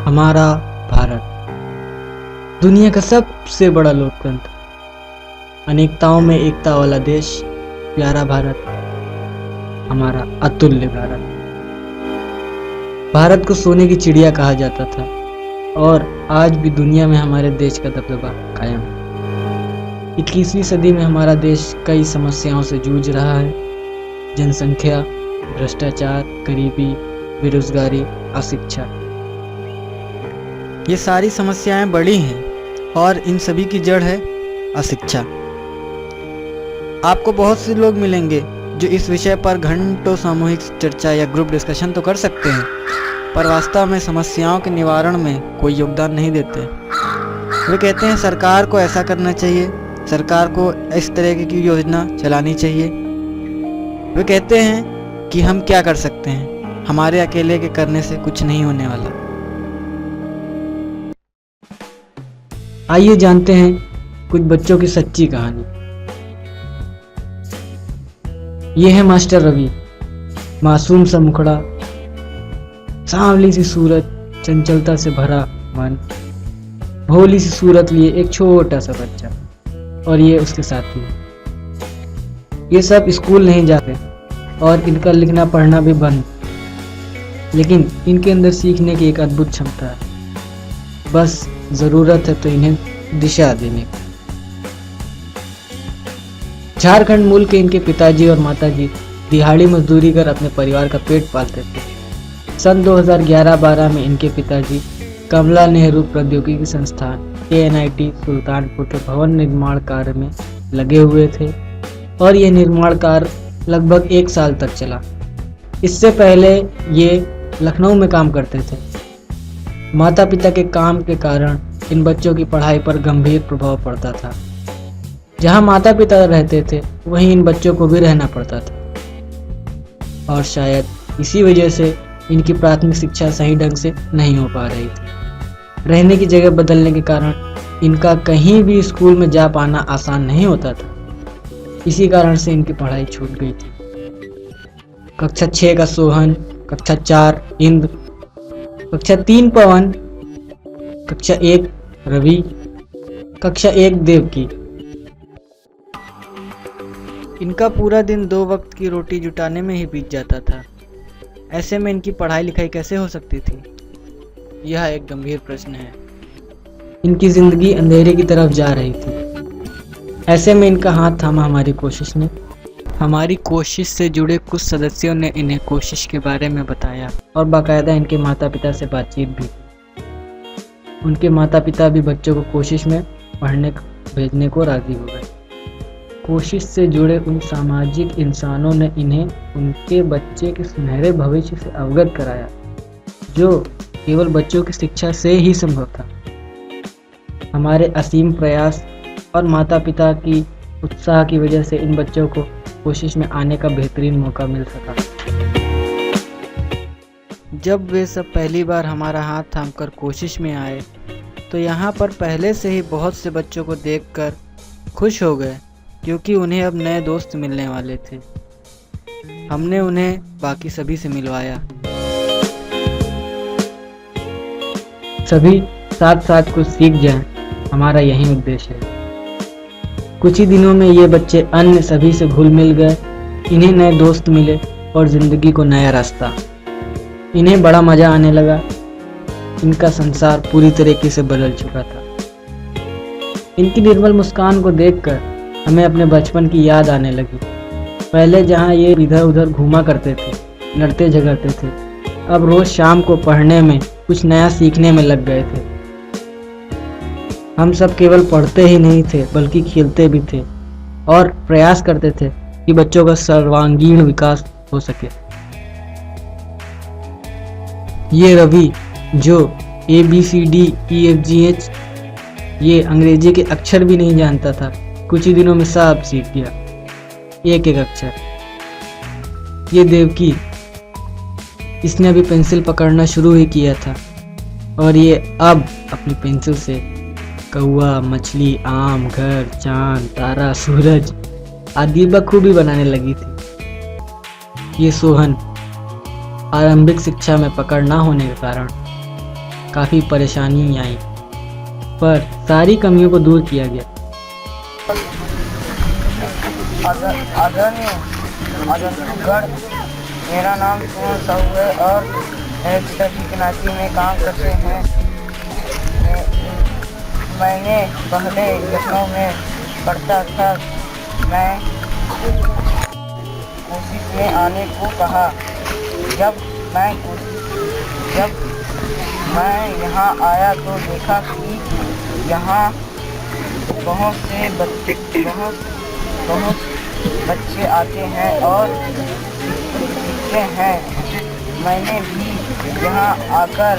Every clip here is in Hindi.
हमारा भारत दुनिया का सबसे बड़ा लोकतंत्र, अनेकताओं में एकता वाला देश, प्यारा भारत, हमारा अतुल्य भारत। भारत को सोने की चिड़िया कहा जाता था और आज भी दुनिया में हमारे देश का दबदबा कायम है। 21वीं सदी में हमारा देश कई समस्याओं से जूझ रहा है। जनसंख्या, भ्रष्टाचार, गरीबी, बेरोजगारी, अशिक्षा, ये सारी समस्याएं बड़ी हैं और इन सभी की जड़ है अशिक्षा। आपको बहुत से लोग मिलेंगे जो इस विषय पर घंटों सामूहिक चर्चा या ग्रुप डिस्कशन तो कर सकते हैं, पर वास्तव में समस्याओं के निवारण में कोई योगदान नहीं देते। वे कहते हैं सरकार को ऐसा करना चाहिए, सरकार को इस तरह की योजना चलानी चाहिए। वे कहते हैं कि हम क्या कर सकते हैं, हमारे अकेले के करने से कुछ नहीं होने वाला। आइए जानते हैं कुछ बच्चों की सच्ची कहानी। ये है मास्टर रवि, मासूम सा मुखड़ा, सांवली सी सूरत, चंचलता से भरा मन, भोली सी सूरत लिए एक छोटा सा बच्चा, और ये उसके साथी। ये सब स्कूल नहीं जाते और इनका लिखना पढ़ना भी बंद, लेकिन इनके अंदर सीखने की एक अद्भुत क्षमता है। बस जरूरत है तो इन्हें दिशा देने की। झारखंड मूल के इनके पिताजी और माताजी दिहाड़ी मजदूरी कर अपने परिवार का पेट पालते थे। सन 2011-12 में इनके पिताजी कमला नेहरू प्रौद्योगिकी संस्थान KNIT सुल्तानपुर के भवन निर्माण कार्य में लगे हुए थे और ये निर्माण कार्य लगभग 1 साल तक चला। इससे पहले ये लखनऊ में काम करते थे। माता पिता के काम के कारण इन बच्चों की पढ़ाई पर गंभीर प्रभाव पड़ता था। जहां माता पिता रहते थे वहीं इन बच्चों को भी रहना पड़ता था और शायद इसी वजह से इनकी प्राथमिक शिक्षा सही ढंग से नहीं हो पा रही थी। रहने की जगह बदलने के कारण इनका कहीं भी स्कूल में जा पाना आसान नहीं होता था। इसी कारण से इनकी पढ़ाई छूट गई थी। कक्षा 6 का सोहन, कक्षा 4 इंद्र, कक्षा 3 पवन, कक्षा 1 रवि, कक्षा 1 देवकी। इनका पूरा दिन 2 वक्त की रोटी जुटाने में ही बीत जाता था। ऐसे में इनकी पढ़ाई लिखाई कैसे हो सकती थी? यह एक गंभीर प्रश्न है। इनकी जिंदगी अंधेरे की तरफ जा रही थी। ऐसे में इनका हाथ थामा हमारी कोशिश ने। हमारी कोशिश से जुड़े कुछ सदस्यों ने इन्हें कोशिश के बारे में बताया और बाकायदा इनके माता पिता से बातचीत भी की। उनके माता पिता भी बच्चों को कोशिश में पढ़ने भेजने को राजी हो गए। कोशिश से जुड़े उन सामाजिक इंसानों ने इन्हें उनके बच्चे के सुनहरे भविष्य से अवगत कराया, जो केवल बच्चों की शिक्षा से ही संभव था। हमारे असीम प्रयास और माता पिता की उत्साह की वजह से इन बच्चों को कोशिश में आने का बेहतरीन मौका मिल सका। जब वे सब पहली बार हमारा हाथ थामकर कोशिश में आए तो यहाँ पर पहले से ही बहुत से बच्चों को देखकर खुश हो गए, क्योंकि उन्हें अब नए दोस्त मिलने वाले थे। हमने उन्हें बाकी सभी से मिलवाया। सभी साथ साथ कुछ सीख जाएं, हमारा यही उद्देश्य है। कुछ ही दिनों में ये बच्चे अन्य सभी से घुल मिल गए। इन्हें नए दोस्त मिले और जिंदगी को नया रास्ता। इन्हें बड़ा मजा आने लगा। इनका संसार पूरी तरीके से बदल चुका था। इनकी निर्मल मुस्कान को देखकर हमें अपने बचपन की याद आने लगी। पहले जहाँ ये इधर उधर घूमा करते थे, लड़ते झगड़ते थे, अब रोज शाम को पढ़ने में, कुछ नया सीखने में लग गए थे। हम सब केवल पढ़ते ही नहीं थे बल्कि खेलते भी थे और प्रयास करते थे कि बच्चों का सर्वांगीण विकास हो सके। ये रवि जो ABCDEFGH ये अंग्रेजी के अक्षर भी नहीं जानता था, कुछ ही दिनों में सब सीख गया, एक एक अक्षर। ये देवकी, इसने अभी पेंसिल पकड़ना शुरू ही किया था और ये अब अपनी पेंसिल से कौआ, मछली, आम, घर, चांद, तारा, सूरज आदि बखूबी बनाने लगी थी। ये सोहन आरंभिक शिक्षा में पकड़ ना होने के कारण काफ़ी परेशानियाँ आई, पर सारी कमियों को दूर किया गया। आदरणीय आजमगढ़, मेरा नाम सुमन साहू है और मेरे पिताजी कराची में काम करते हैं। मैंने पहले लखनऊ में पढ़ता था। मैं कोशिश में आने को कहा। जब मैं यहाँ आया तो देखा कि यहाँ बहुत से बच्चे आते हैं और सीखते हैं। मैंने भी यहाँ आकर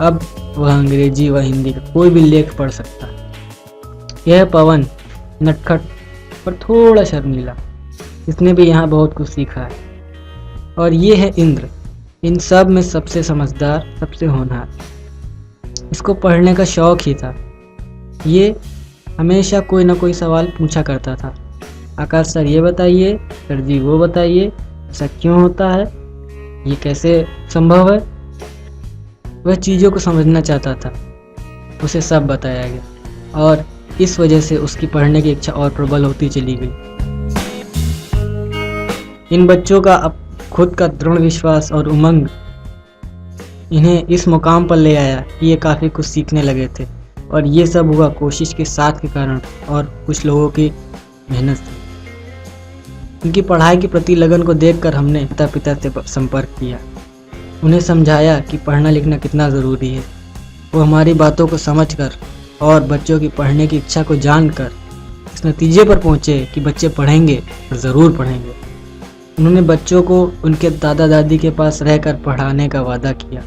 अब वह अंग्रेजी व हिंदी का कोई भी लेख पढ़ सकता है। यह पवन नटखट पर थोड़ा शर्मीला, इसने भी यहाँ बहुत कुछ सीखा है। और ये है इंद्र, इन सब में सबसे समझदार, सबसे होनहार। इसको पढ़ने का शौक ही था। ये हमेशा कोई ना कोई सवाल पूछा करता था। आकाश सर ये बताइए, सर जी वो बताइए, ऐसा क्यों होता है, ये कैसे संभव है। वह चीज़ों को समझना चाहता था। उसे सब बताया गया और इस वजह से उसकी पढ़ने की इच्छा और प्रबल होती चली गई। इन बच्चों का अब खुद का दृढ़ विश्वास और उमंग इन्हें इस मुकाम पर ले आया कि ये काफ़ी कुछ सीखने लगे थे, और ये सब हुआ कोशिश के साथ के कारण और कुछ लोगों की मेहनत से। उनकी पढ़ाई के प्रति लगन को देखकर हमने माता पिता से संपर्क किया, उन्हें समझाया कि पढ़ना लिखना कितना ज़रूरी है। वो हमारी बातों को समझकर और बच्चों की पढ़ने की इच्छा को जानकर इस नतीजे पर पहुँचे कि बच्चे पढ़ेंगे और ज़रूर पढ़ेंगे। उन्होंने बच्चों को उनके दादा दादी के पास रहकर पढ़ाने का वादा किया।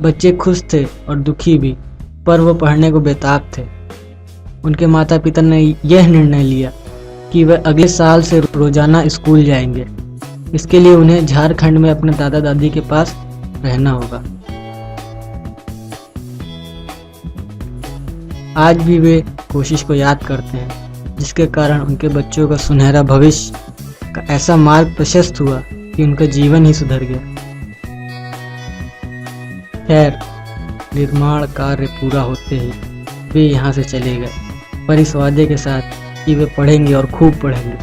बच्चे खुश थे और दुखी भी, पर वो पढ़ने को बेताब थे। उनके माता पिता ने यह निर्णय लिया कि वह अगले साल से रोजाना स्कूल जाएंगे। इसके लिए उन्हें झारखंड में अपने दादा दादी के पास रहना होगा। आज भी वे कोशिश को याद करते हैं, जिसके कारण उनके बच्चों का सुनहरा भविष्य का ऐसा मार्ग प्रशस्त हुआ कि उनका जीवन ही सुधर गया। खैर, निर्माण कार्य पूरा होते ही वे यहाँ से चले गए, पर इस वादे के साथ कि वे पढ़ेंगे और खूब पढ़ेंगे।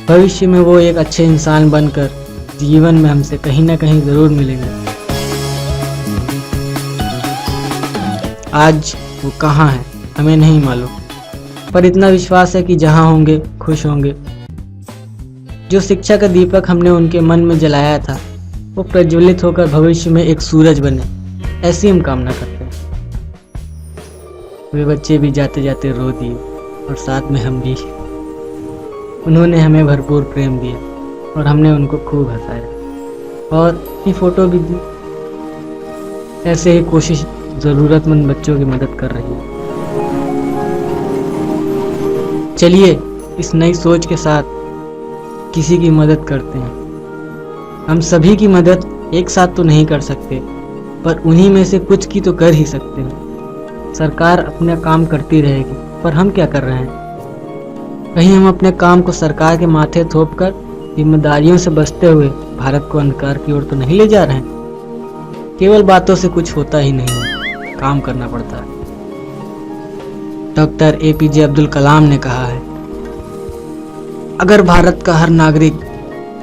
भविष्य में वो एक अच्छे इंसान बनकर जीवन में हमसे कहीं ना कहीं ज़रूर मिलेंगे। आज वो कहाँ है हमें नहीं मालूम, पर इतना विश्वास है कि जहाँ होंगे खुश होंगे। जो शिक्षा का दीपक हमने उनके मन में जलाया था, वो प्रज्वलित होकर भविष्य में एक सूरज बने, ऐसी हम कामना करते हैं। वे बच्चे भी जाते जाते रो दिए और साथ में हम भी। उन्होंने हमें भरपूर प्रेम दिया और हमने उनको खूब हंसाया और ये फोटो भी दी। ऐसे ही कोशिश ज़रूरतमंद बच्चों की मदद कर रही है। चलिए इस नई सोच के साथ किसी की मदद करते हैं। हम सभी की मदद एक साथ तो नहीं कर सकते, पर उन्हीं में से कुछ की तो कर ही सकते हैं। सरकार अपना काम करती रहेगी, पर हम क्या कर रहे हैं? कहीं हम अपने काम को सरकार के माथे थोपकर जिम्मेदारियों से बचते हुए भारत को अंधकार की ओर तो नहीं ले जा रहे हैं? केवल बातों से कुछ होता ही नहीं है, काम करना पड़ता है। डॉक्टर APJ अब्दुल कलाम ने कहा है, अगर भारत का हर नागरिक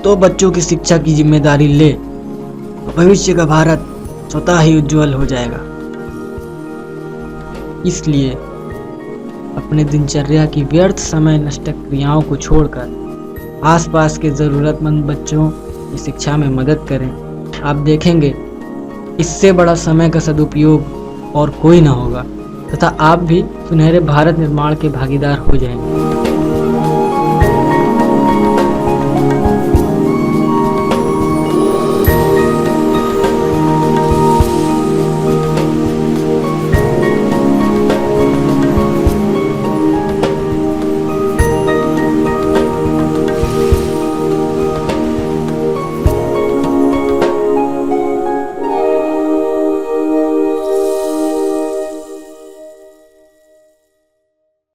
तो बच्चों की शिक्षा की जिम्मेदारी ले, तो भविष्य का भारत स्वतः ही उज्जवल हो जाएगा। इसलिए अपने दिनचर्या की व्यर्थ समय नष्ट क्रियाओं को छोड़कर आसपास के ज़रूरतमंद बच्चों की शिक्षा में मदद करें। आप देखेंगे इससे बड़ा समय का सदुपयोग और कोई ना होगा, तथा आप भी सुनहरे भारत निर्माण के भागीदार हो जाएंगे।